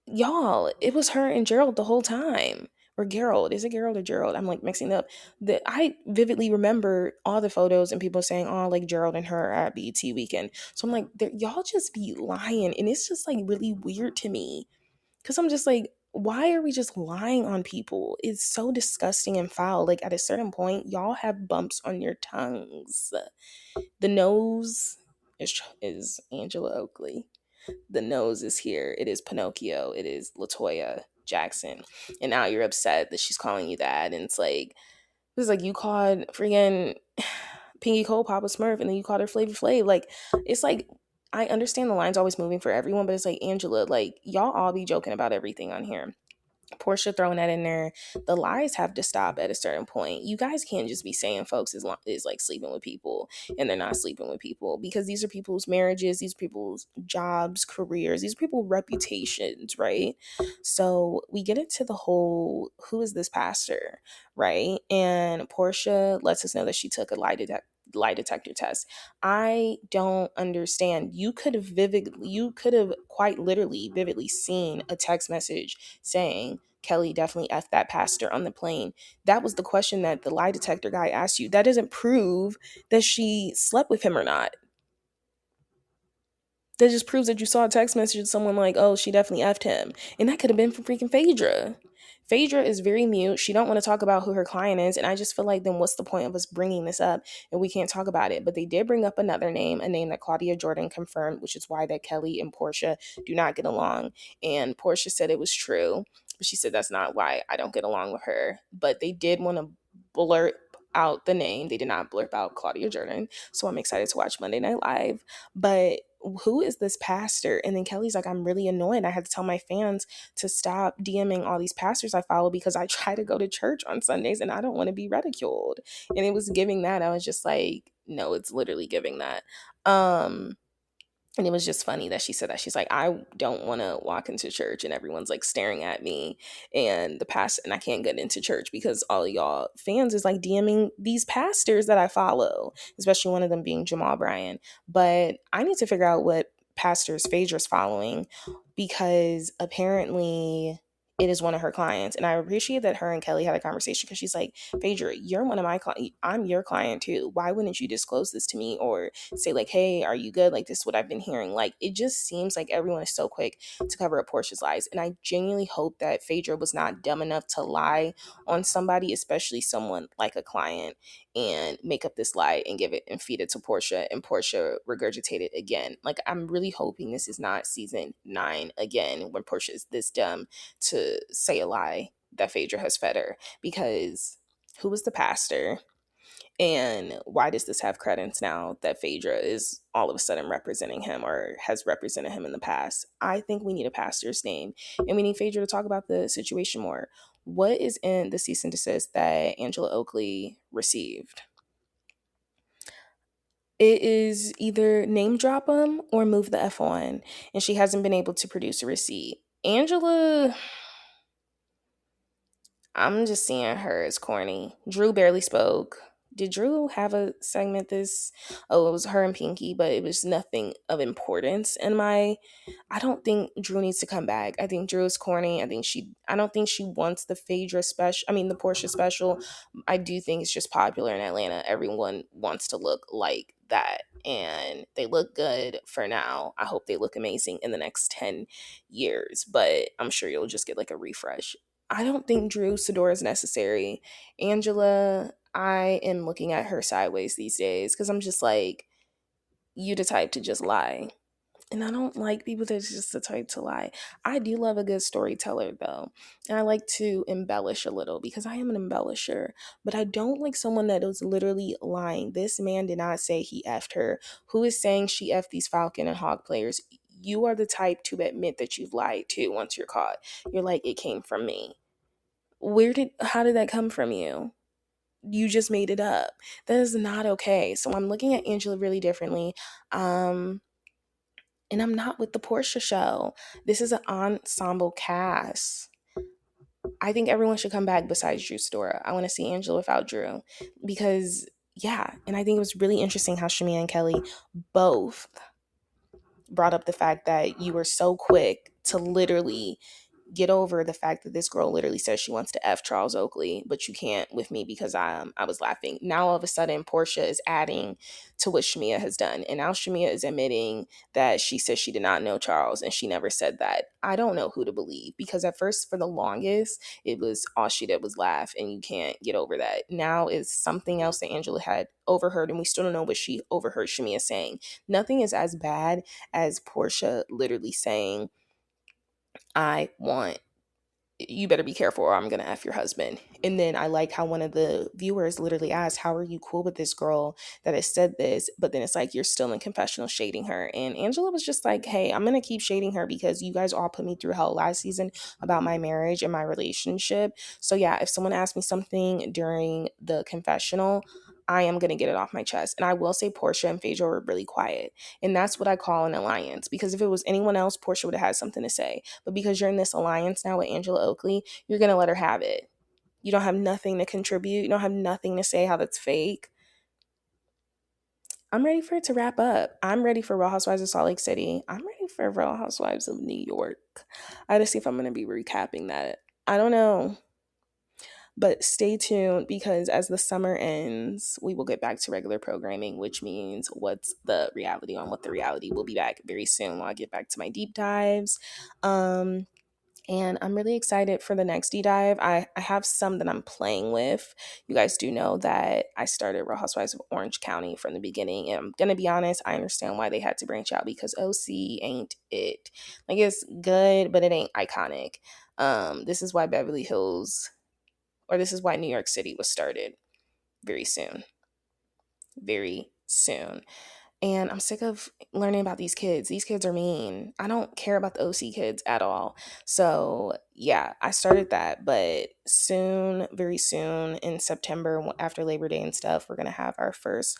Y'all, it was her and Gerald the whole time. Or Gerald. Is it Gerald or Gerald? I'm like mixing up. I vividly remember all the photos and people saying, oh, like Gerald and her at BET weekend. So I'm like, y'all just be lying. And it's just like really weird to me. Because I'm just like, why are we just lying on people? It's so disgusting and foul. Like at a certain point, y'all have bumps on your tongues. The nose is Angela Oakley. The nose is here. It is Pinocchio. It is LaToya Jackson. And now you're upset that she's calling you that. And it's like you called freaking Pinky Cole Papa Smurf, and then you called her Flavor Flav. Like, it's like, I understand the line's always moving for everyone, but it's like, Angela, like, y'all all be joking about everything on here. Portia throwing that in there. The lies have to stop at a certain point. You guys can't just be saying folks is like sleeping with people and they're not sleeping with people, because these are people's marriages, these are people's jobs, careers, these are people's reputations, right? So we get into the whole, who is this pastor, right? And Portia lets us know that she took a lie lie detector test. I don't understand. You could have quite literally vividly seen a text message saying Kelli definitely effed that pastor on the plane. That was the question that the lie detector guy asked you. That doesn't prove that she slept with him or not. That just proves that you saw a text message of someone like, oh, she definitely effed him. And that could have been from freaking Phaedra. Phaedra is very mute. She don't want to talk about who her client is. And I just feel like then what's the point of us bringing this up and we can't talk about it? But they did bring up another name, a name that Claudia Jordan confirmed, which is why that Kelli and Portia do not get along. And Portia said it was true. But she said that's not why I don't get along with her. But they did want to blurt out the name. They did not blurb out Claudia Jordan. So I'm excited to watch Monday Night Live. But who is this pastor? And then Kelly's like, I'm really annoyed. I had to tell my fans to stop DMing all these pastors I follow because I try to go to church on Sundays and I don't want to be ridiculed. And it was giving that. I was just like, no, it's literally giving that. And it was just funny that she said that. She's like, I don't want to walk into church and everyone's like staring at me and the pastor, and I can't get into church because all y'all fans is like DMing these pastors that I follow, especially one of them being Jamal Bryan. But I need to figure out what pastors Phaedra's following because apparently it is one of her clients. And I appreciate that her and Kelli had a conversation because she's like, Phaedra, you're one of my clients. I'm your client too. Why wouldn't you disclose this to me or say like, hey, are you good? Like, this is what I've been hearing. Like, it just seems like everyone is so quick to cover up Portia's lies. And I genuinely hope that Phaedra was not dumb enough to lie on somebody, especially someone like a client, and make up this lie and give it and feed it to Portia, and Portia regurgitate it again. Like, I'm really hoping this is not season 9 again when Portia is this dumb to say a lie that Phaedra has fed her, because who was the pastor? And why does this have credence now that Phaedra is all of a sudden representing him or has represented him in the past? I think we need a pastor's name and we need Phaedra to talk about the situation more. What is in the cease and desist that Angela Oakley received? It is either name drop them or move the F on, and she hasn't been able to produce a receipt. Angela, I'm just seeing her as corny. Drew barely spoke. Did Drew have a segment this? Oh, it was her and Pinky, but it was nothing of importance in my. I don't think Drew needs to come back. I think Drew is corny. I don't think she wants the Phaedra special. I mean, the Portia special. I do think it's just popular in Atlanta. Everyone wants to look like that. And they look good for now. I hope they look amazing in the next 10 years. But I'm sure you'll just get like a refresh. I don't think Drew Sidora is necessary. Angela, I am looking at her sideways these days because I'm just like, you the type to just lie. And I don't like people that's just the type to lie. I do love a good storyteller though. And I like to embellish a little because I am an embellisher. But I don't like someone that is literally lying. This man did not say he effed her. Who is saying she effed these Falcon and Hawk players? You are the type to admit that you've lied too once you're caught. You're like, it came from me. How did that come from you? You just made it up. That is not okay. So I'm looking at Angela really differently. And I'm not with the Portia show. This is an ensemble cast. I think everyone should come back besides Drew Sidora. I want to see Angela without Drew. Because, yeah. And I think it was really interesting how Shamia and Kelli both brought up the fact that you were so quick to literally get over the fact that this girl literally says she wants to F Charles Oakley, but you can't with me because I was laughing. Now all of a sudden Portia is adding to what Shamia has done. And now Shamia is admitting that she says she did not know Charles and she never said that. I don't know who to believe because at first for the longest it was all she did was laugh and you can't get over that. Now it's something else that Angela had overheard and we still don't know what she overheard Shamia saying. Nothing is as bad as Portia literally saying, I want, you better be careful or I'm going to F your husband. And then I like how one of the viewers literally asked, how are you cool with this girl that has said this? But then it's like, you're still in confessional shading her. And Angela was just like, hey, I'm going to keep shading her because you guys all put me through hell last season about my marriage and my relationship. So yeah, if someone asked me something during the confessional, I am going to get it off my chest. And I will say Portia and Phaedra were really quiet. And that's what I call an alliance. Because if it was anyone else, Portia would have had something to say. But because you're in this alliance now with Angela Oakley, you're going to let her have it. You don't have nothing to contribute. You don't have nothing to say how that's fake. I'm ready for it to wrap up. I'm ready for Real Housewives of Salt Lake City. I'm ready for Real Housewives of New York. I gotta see if I'm gonna be recapping that. I don't know. But stay tuned because as the summer ends, we will get back to regular programming, which means what's the reality on what the reality will be back very soon while I get back to my deep dives. And I'm really excited for the next deep dive. I have some that I'm playing with. You guys do know that I started Real Housewives of Orange County from the beginning. And I'm going to be honest, I understand why they had to branch out because OC ain't it. Like, it's good, but it ain't iconic. This is why Beverly Hills, or this is why New York City was started very soon. Very soon. And I'm sick of learning about these kids. These kids are mean. I don't care about the OC kids at all. So, yeah, I started that. But soon, very soon in September, after Labor Day and stuff, we're going to have our first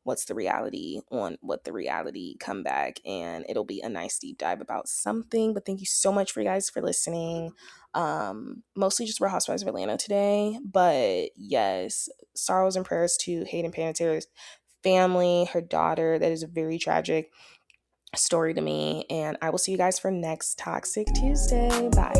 What's the Reality on What the Reality comeback. And it'll be a nice deep dive about something. But thank you so much for you guys for listening. Mostly just Real Housewives of Atlanta today. But yes, sorrows and prayers to Hayden Panettiere's family, her daughter. That is a very tragic story to me. And I will see you guys for next Toxic Tuesday. Bye.